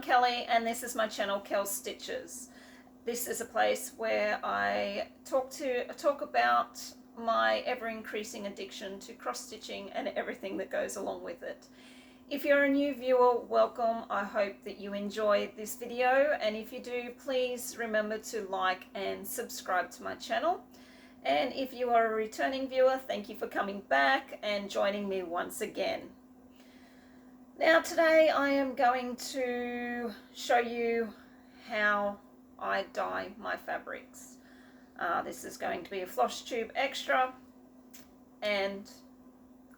I'm Kelly and this is my channel Kel Stitches. This is a place where I talk about my ever-increasing addiction to cross-stitching and everything that goes along with it. If you're a new viewer, welcome. I hope that you enjoy this video, and if you do, please remember to like and subscribe to my channel. And if you are a returning viewer, thank you for coming back and joining me once again. Now today I am going to show you how I dye my fabrics. This is going to be a Flosstube Extra, and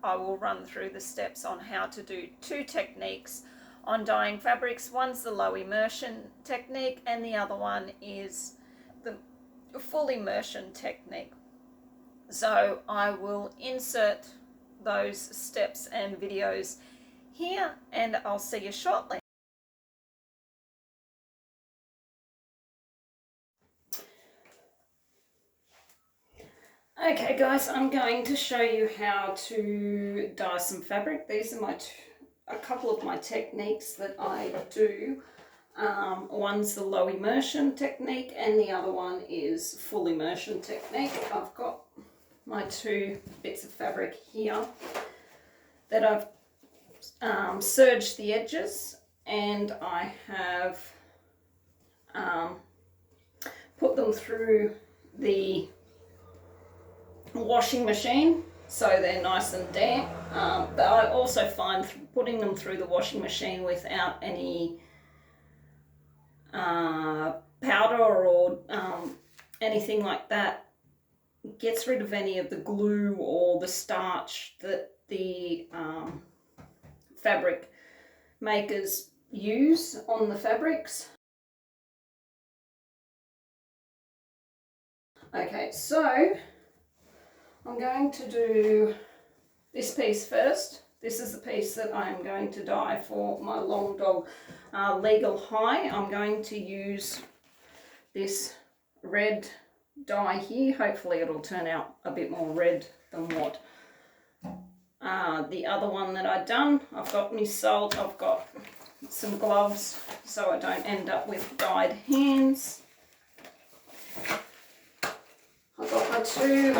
I will run through the steps on how to do two techniques on dyeing fabrics. One's the low immersion technique and the other one is the full immersion technique. So I will insert those steps and videos here and I'll see you shortly. Okay guys, I'm going to show you how to dye some fabric. These are a couple of my techniques that I do. One's the low immersion technique and the other one is full immersion technique. I've got my two bits of fabric here that I've serged the edges, and I have put them through the washing machine so they're nice and damp. But I also find putting them through the washing machine without any powder or anything like that gets rid of any of the glue or the starch that the fabric makers use on the fabrics. Okay, so I'm going to do this piece first. This is the piece that I am going to dye for my Long Dog Legal High. I'm going to use this red dye here. Hopefully it'll turn out a bit more red than what the other one that I've done. I've got my salt, I've got some gloves so I don't end up with dyed hands. I've got my two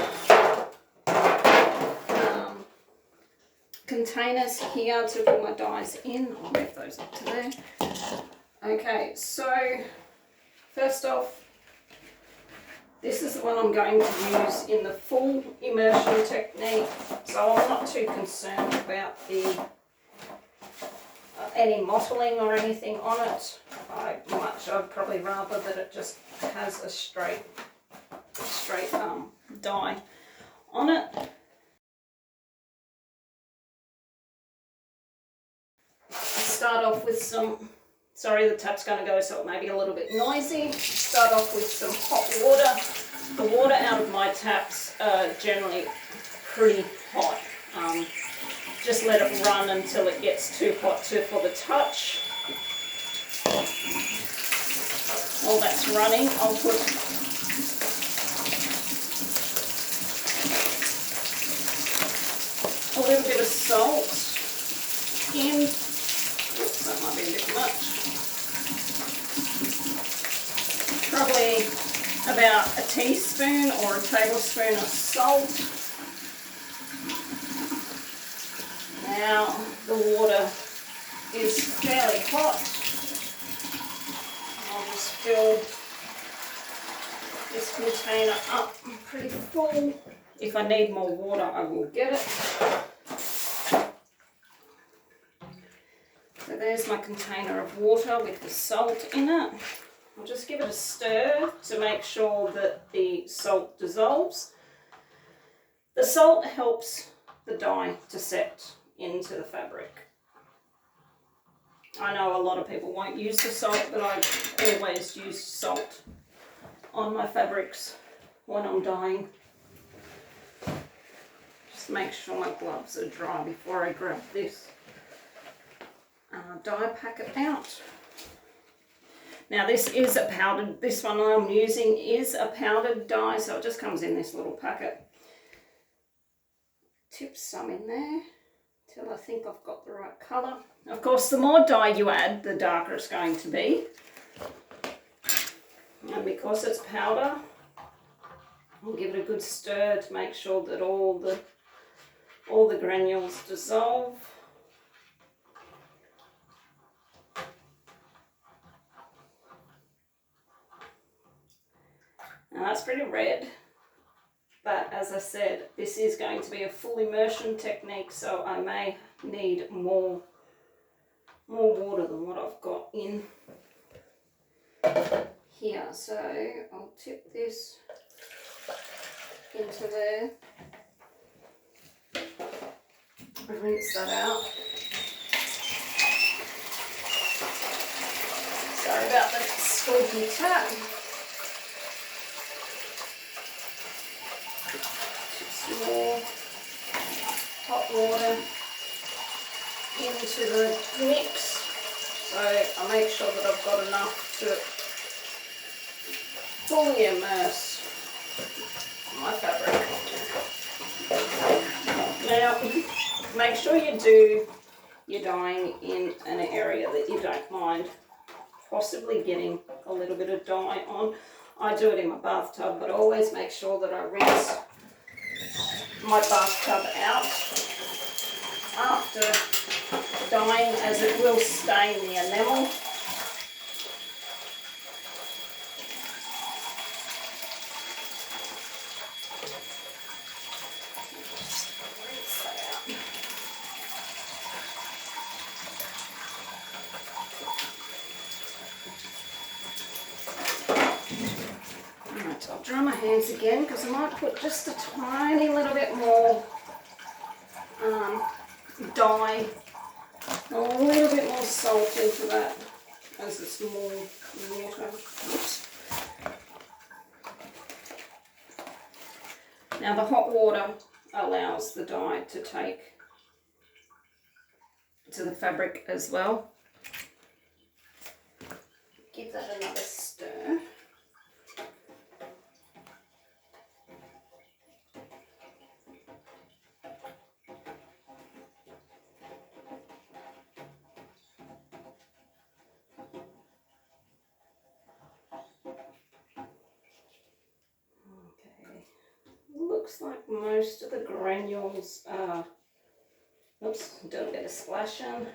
containers here to put my dyes in. I'll move those up to there. Okay, so first off, this is the one I'm going to use in the full immersion technique, so I'm not too concerned about the any mottling or anything on it. I'd probably rather that it just has a straight dye on it. Start off with some, sorry the tap's going to go so it may be a little bit noisy. Start off with some hot water. The water out of my taps are generally pretty hot. Just let it run until it gets too hot for the touch. While that's running, I'll put a little bit of salt in. Oops, that might be a bit much. Probably about a teaspoon or a tablespoon of salt. Now the water is fairly hot. I'll just fill this container up pretty full. If I need more water, I will get it. So there's my container of water with the salt in it. I'll just give it a stir to make sure that the salt dissolves. The salt helps the dye to set into the fabric. I know a lot of people won't use the salt, but I always use salt on my fabrics when I'm dyeing. Just make sure my gloves are dry before I grab this dye packet out. Now this is a powdered, this one I'm using is a powdered dye, so it just comes in this little packet. Tip some in there till I think I've got the right colour. Of course, the more dye you add, the darker it's going to be. And because it's powder, I'll give it a good stir to make sure that all the granules dissolve. Now that's pretty red, but as I said, this is going to be a full immersion technique, so I may need more water than what I've got in here. So I'll tip this into there, rinse that out. Sorry about the squeaky tap. Some more hot water into the mix, so I make sure that I've got enough to fully immerse my fabric. Now, make sure you do your dyeing in an area that you don't mind possibly getting a little bit of dye on. I do it in my bathtub, but always make sure that I rinse my bathtub out after dyeing, as it will stain the enamel. Alright, I'll dry my hands again because I might put just a tiny little bit more dye, a little bit more salt into that as it's more water. Oops. Now the hot water allows the dye to take to the fabric as well. Give that another stir. Looks like most of the granules are, oops, doing a bit of splashing.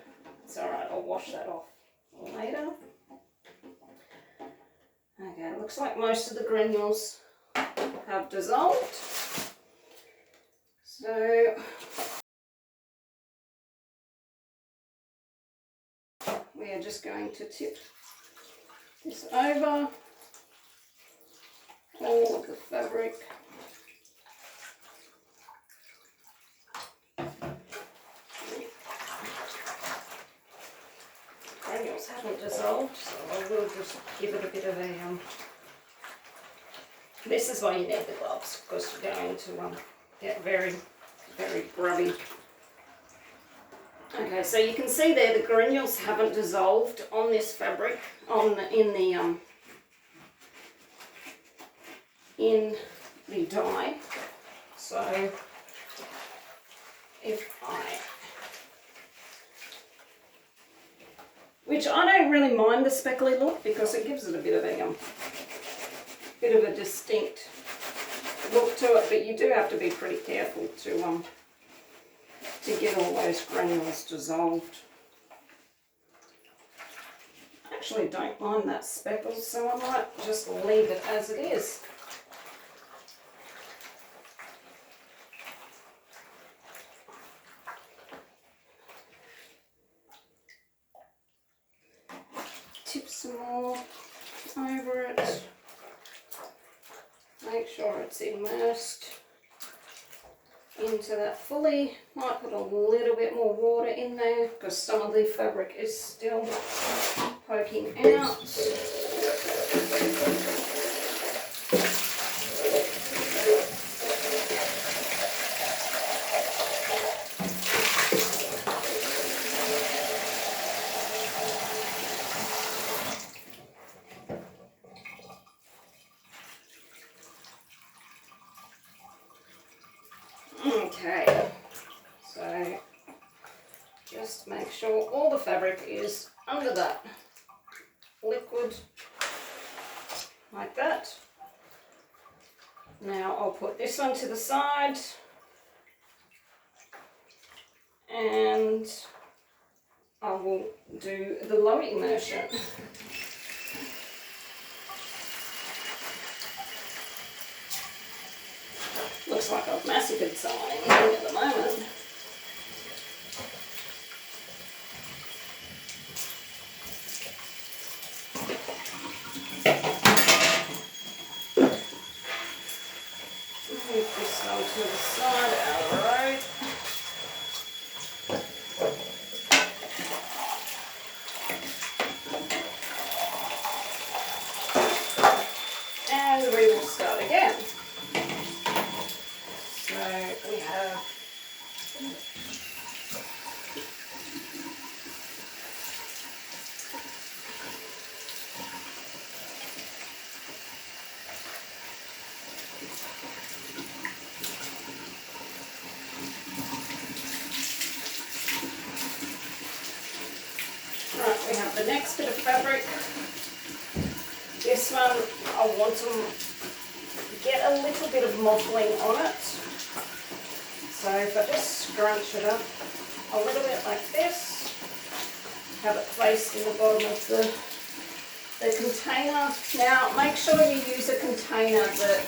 It's alright, I'll wash that off later. Okay, looks like most of the granules have dissolved. So we are just going to tip this over all of the fabric. Granules haven't dissolved, so I will just give it a bit of a this is why you need the gloves, because you're going to get very, very grubby. Okay, so you can see there the granules haven't dissolved on this fabric, in the dye. So if which I don't really mind the speckly look, because it gives it a bit of a distinct look to it, but you do have to be pretty careful to get all those granules dissolved. I actually don't mind that speckle, so I might just leave it as it is. Tip some more over it. Make sure it's immersed into that fully. Might put a little bit more water in there because some of the fabric is still poking out. Okay, so Just make sure all the fabric is under that liquid, like that. Now I'll put this one to the side and I will do the low immersion. Looks like I've massacred someone in here at the moment. Move this one to the side out of the road. And we will start again. So we have we have the next bit of fabric. This one I want to get a little bit of mottling on it. So if I just scrunch it up a little bit like this, have it placed in the bottom of the container. Now make sure you use a container that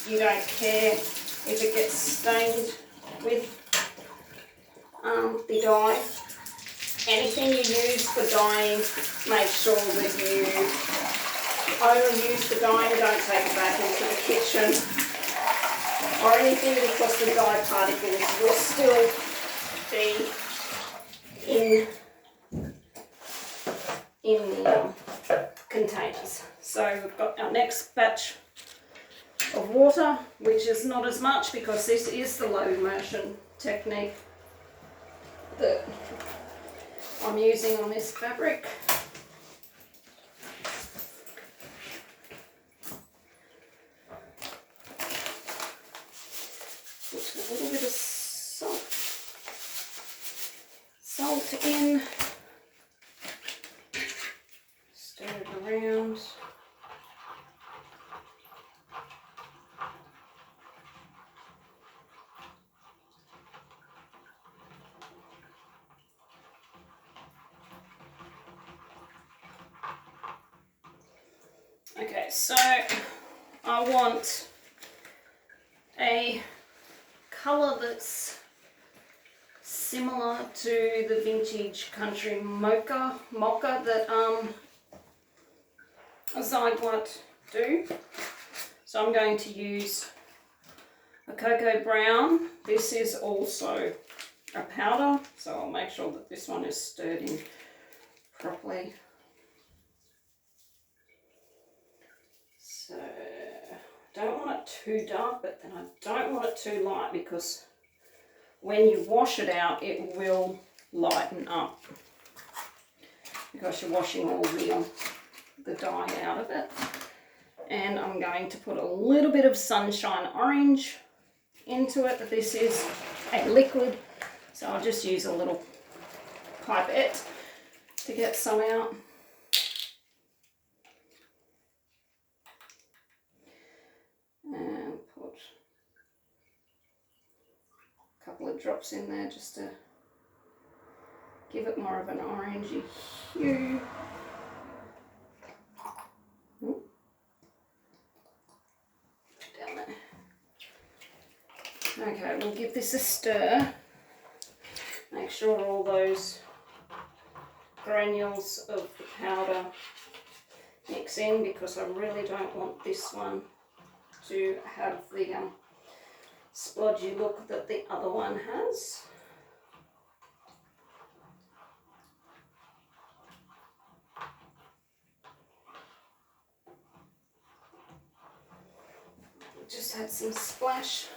you don't care if it gets stained with the dye. Anything you use for dyeing, make sure that you only use the dye and don't take it back into the kitchen or anything, because the dye particles will still be in the containers. So we've got our next batch of water, which is not as much because this is the low immersion technique that I'm using on this fabric. Put a little bit of salt in, stir it around. Okay, so I want a colour that's similar to the vintage country mocha that Zyglite do. So I'm going to use a cocoa brown. This is also a powder, so I'll make sure that this one is stirred in properly. So don't want it too dark, but then I don't want it too light, because when you wash it out it will lighten up because you're washing all the dye out of it. And I'm going to put a little bit of sunshine orange into it. This is a liquid, so I'll just use a little pipette to get some out. And put a couple of drops in there just to give it more of an orangey hue. Down there. Okay, we'll give this a stir. Make sure all those granules of the powder mix in, because I really don't want this one to have the splodgy look that the other one has. Just had some splash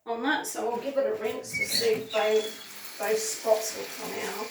on that, so I'll give it a rinse to see if those spots will come out.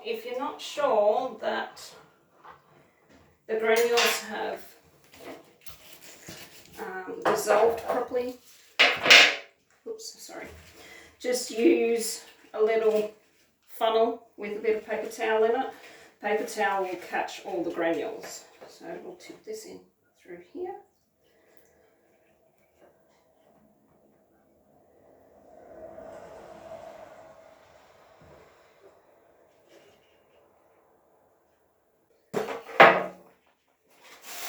if you're not sure that the granules have dissolved properly, oops, sorry, just use a little funnel with a bit of paper towel in it. Paper towel will catch all the granules. So we'll tip this in through here.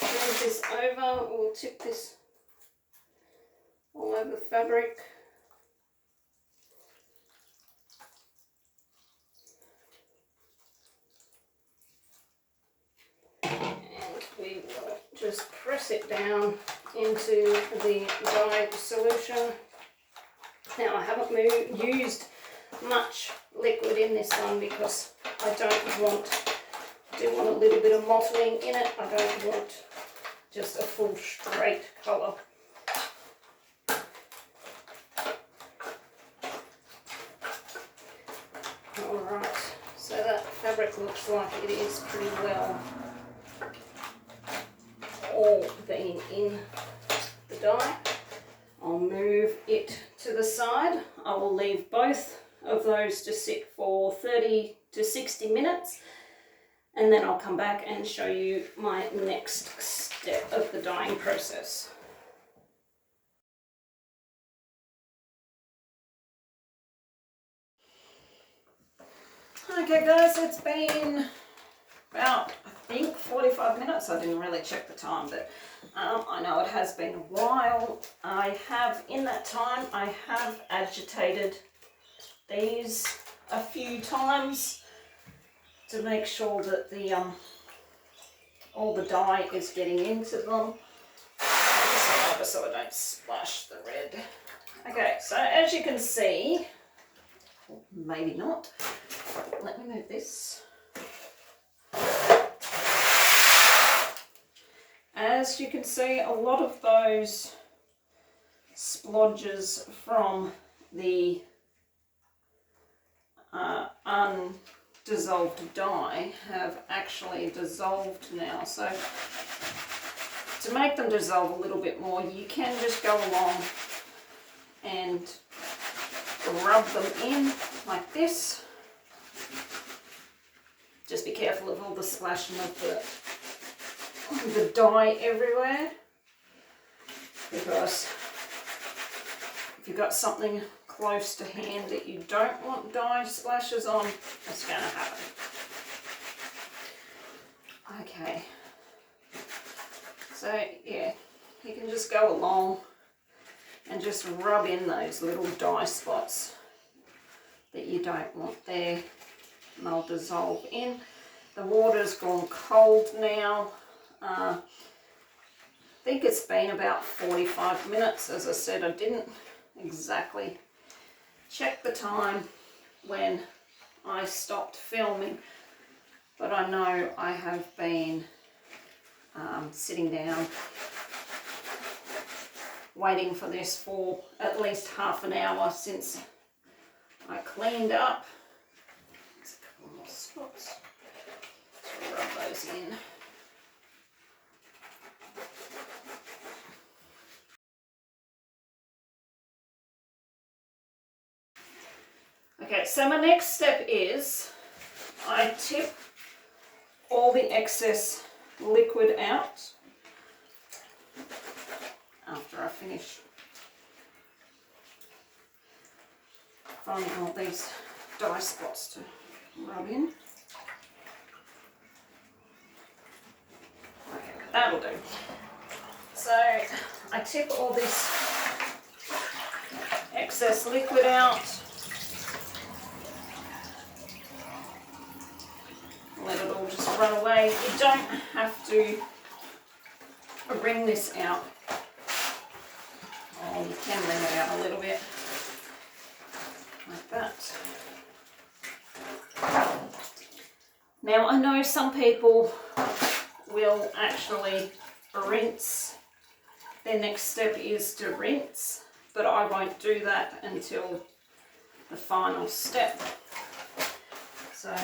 Move this over, we'll tip this all over the fabric. We will just press it down into the dye solution. Now I haven't used much liquid in this one because I do want a little bit of mottling in it. I don't want just a full straight colour. Alright, so that fabric looks like it is pretty well all being in the dye. I'll move it to the side. I will leave both of those to sit for 30 to 60 minutes and then I'll come back and show you my next step of the dyeing process. Okay guys, it's been about, I think, 45 minutes. I didn't really check the time, but I know it has been a while. In that time, I have agitated these a few times to make sure that all the dye is getting into them. Just over so I don't splash the red. Okay, so as you can see, or maybe not, let me move this. As you can see, a lot of those splodges from the undissolved dye have actually dissolved now. So to make them dissolve a little bit more, you can just go along and rub them in like this. Just be careful of all the splashing of the dye everywhere, because if you've got something close to hand that you don't want dye splashes on, that's going to happen. Okay, so yeah, you can just go along and just rub in those little dye spots that you don't want there, and they'll dissolve in. The water's gone cold now. I think it's been about 45 minutes. As I said, I didn't exactly check the time when I stopped filming, but I know I have been sitting down waiting for this for at least half an hour since I cleaned up. There's a couple more spots. So rub those in. Okay, so my next step is I tip all the excess liquid out after I finish finding all these dye spots to rub in. Okay, that'll do. So I tip all this excess liquid out. Let it all just run away. You don't have to wring this out. Oh, you can wring it out a little bit, like that. Now I know some people will actually rinse. Their next step is to rinse, but I won't do that until the final step. So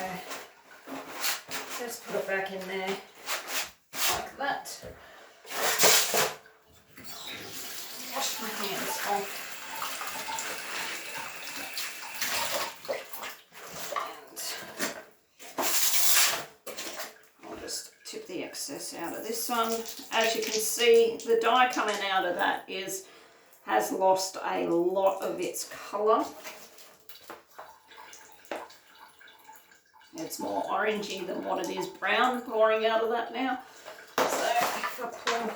Just put it back in there like that. Wash my hands off. And I'll just tip the excess out of this one. As you can see, the dye coming out of that has lost a lot of its colour. It's more orangey than what it is brown pouring out of that now. So if I pour,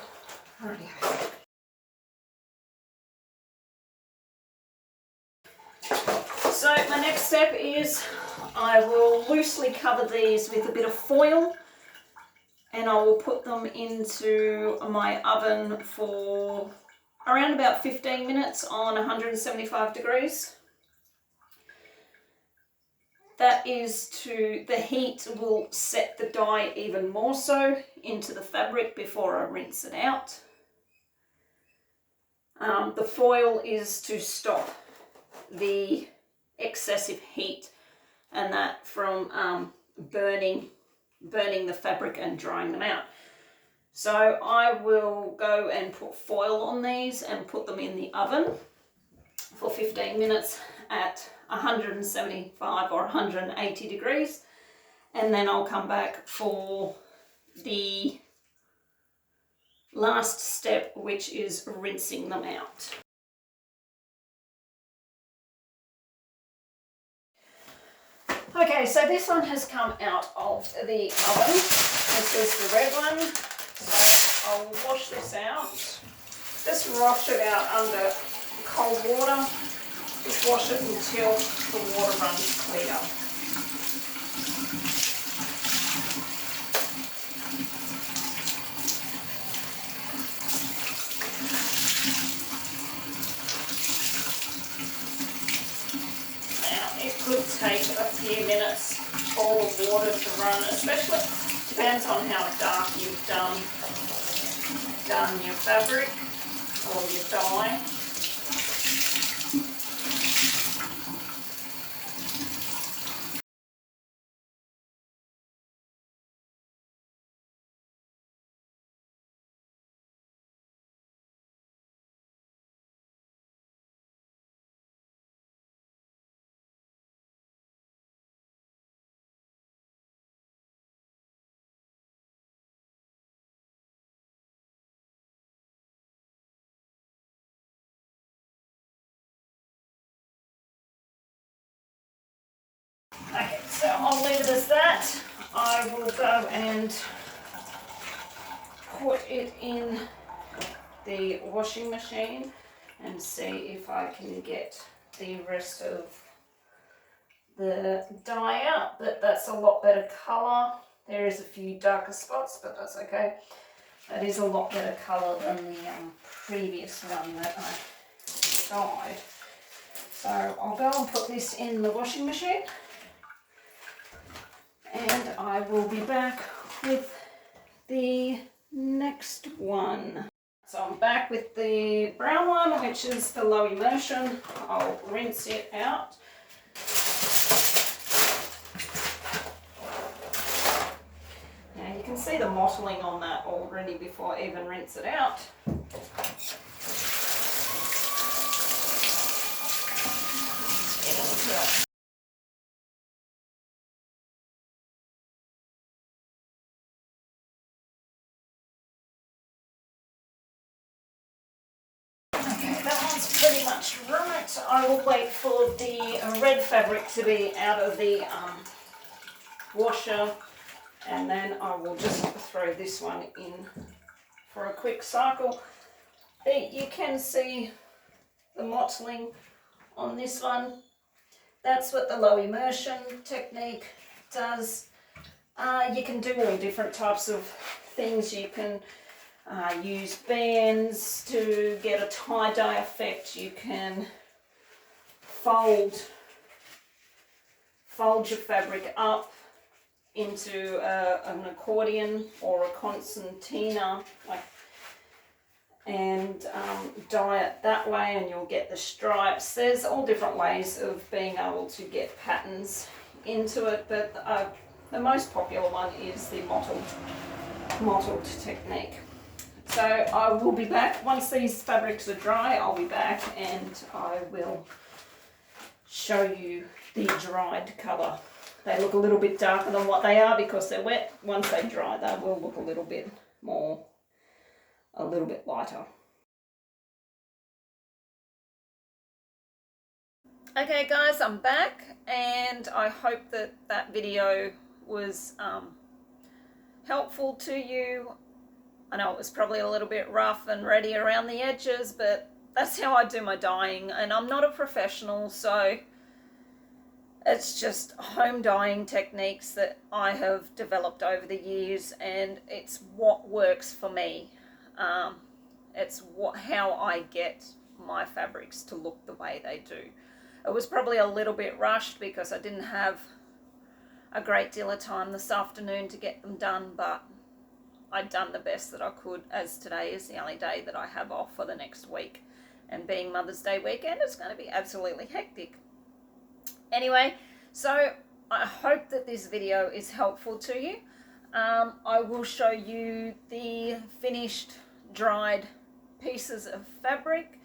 so my next step is I will loosely cover these with a bit of foil, and I will put them into my oven for around about 15 minutes on 175 degrees. That is the heat will set the dye even more so into the fabric before I rinse it out. The foil is to stop the excessive heat and that from burning the fabric and drying them out. So I will go and put foil on these and put them in the oven for 15 minutes at 175 or 180 degrees, and then I'll come back for the last step, which is rinsing them out. Okay, so this one has come out of the oven. This is the red one. So I'll wash this out. Just wash it out under cold water. Just wash it until the water runs clear. Now it could take a few minutes for the water to run, especially depends on how dark you've done your fabric or your dye. Okay, so I'll leave it as that. I will go and put it in the washing machine and see if I can get the rest of the dye out. That's a lot better colour. There is a few darker spots, but that's okay. That is a lot better colour than the previous one that I dyed. So I'll go and put this in the washing machine, and I will be back with the next one. So I'm back with the brown one, which is the low immersion. I'll rinse it out. Now you can see the mottling on that already before I even rinse it out. That one's pretty much right. I will wait for the red fabric to be out of the washer, and then I will just throw this one in for a quick cycle. You can see the mottling on this one. That's what the low immersion technique does. You can do all different types of things. You can use bands to get a tie-dye effect. You can fold your fabric up into an accordion or a concertina, and dye it that way, and you'll get the stripes. There's all different ways of being able to get patterns into it, but the most popular one is the mottled technique. So I will be back once these fabrics are dry. I'll be back and I will show you the dried colour. They look a little bit darker than what they are because they're wet. Once they dry, they will look a little bit lighter. Okay guys, I'm back and I hope that that video was helpful to you. I know it was probably a little bit rough and ready around the edges, but that's how I do my dyeing, and I'm not a professional, so it's just home dyeing techniques that I have developed over the years, and it's what works for me. It's how I get my fabrics to look the way they do. It was probably a little bit rushed because I didn't have a great deal of time this afternoon to get them done, but I'd done the best that I could, as today is the only day that I have off for the next week. And being Mother's Day weekend, it's going to be absolutely hectic. Anyway, so I hope that this video is helpful to you. I will show you the finished dried pieces of fabric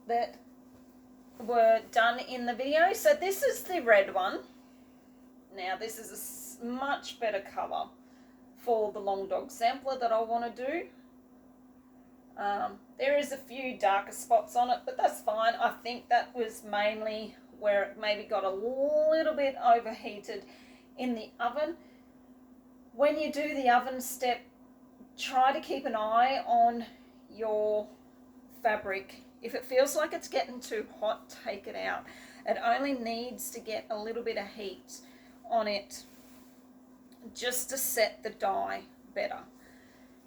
that were done in the video. So this is the red one. Now this is a much better colour for the long dog sampler that I want to do. There is a few darker spots on it, but that's fine. I think that was mainly where it maybe got a little bit overheated in the oven. When you do the oven step, try to keep an eye on your fabric. If it feels like it's getting too hot, take it out. It only needs to get a little bit of heat on it just to set the dye better.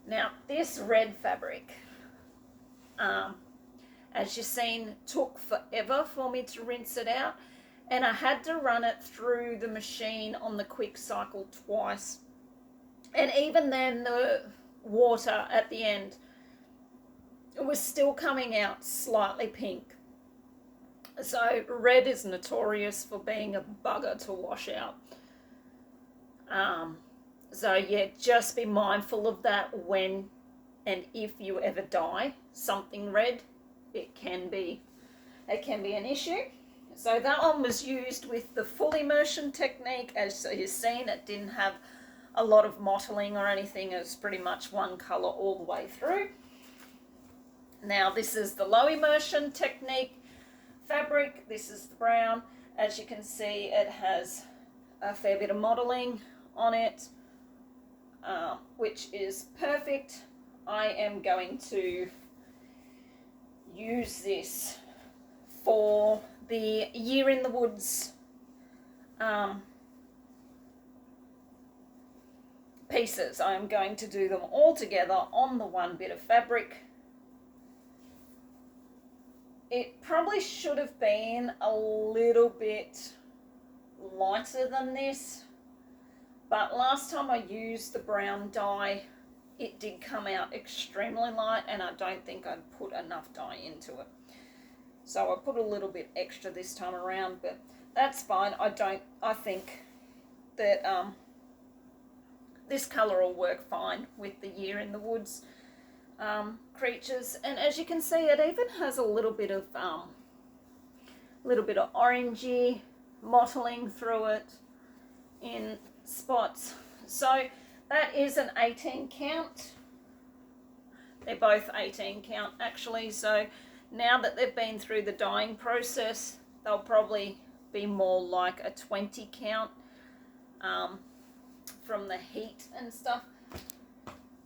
Now this red fabric, as you've seen, took forever for me to rinse it out, and I had to run it through the machine on the quick cycle twice, and even then the water at the end, it was still coming out slightly pink. So red is notorious for being a bugger to wash out. So yeah, just be mindful of that when and if you ever dye something red. It can be an issue. So that one was used with the full immersion technique. As you've seen, it didn't have a lot of mottling or anything. It was pretty much one colour all the way through. Now this is the low immersion technique fabric. This is the brown. As you can see, it has a fair bit of mottling on it, which is perfect. I am going to use this for the Year in the Woods pieces. I am going to do them all together on the one bit of fabric. It probably should have been a little bit lighter than this, but last time I used the brown dye, it did come out extremely light, and I don't think I'd put enough dye into it. So I put a little bit extra this time around, but that's fine. I think that this colour will work fine with the Year in the Woods creatures. And as you can see, it even has a little bit of orangey mottling through it in spots. So that is an 18 count. They're both 18 count actually. So now that they've been through the dyeing process, they'll probably be more like a 20 count from the heat and stuff.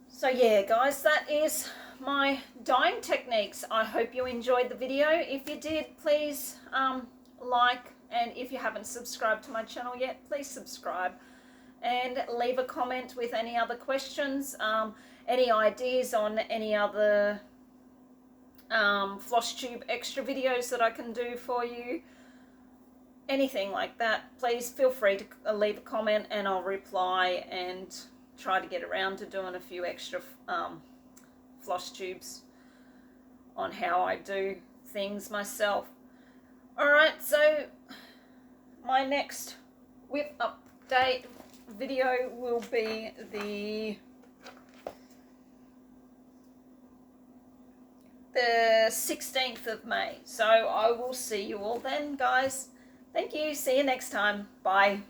So yeah guys, that is my dyeing techniques. I hope you enjoyed the video. If you did, please like, and if you haven't subscribed to my channel yet, please subscribe and leave a comment with any other questions, any ideas on any other Flosstube Extra videos that I can do for you, anything like that. Please feel free to leave a comment and I'll reply and try to get around to doing a few extra floss tubes on how I do things myself. Alright, so my next whip update video will be the 16th of May. So I will see you all then, guys. Thank you. See you next time. Bye.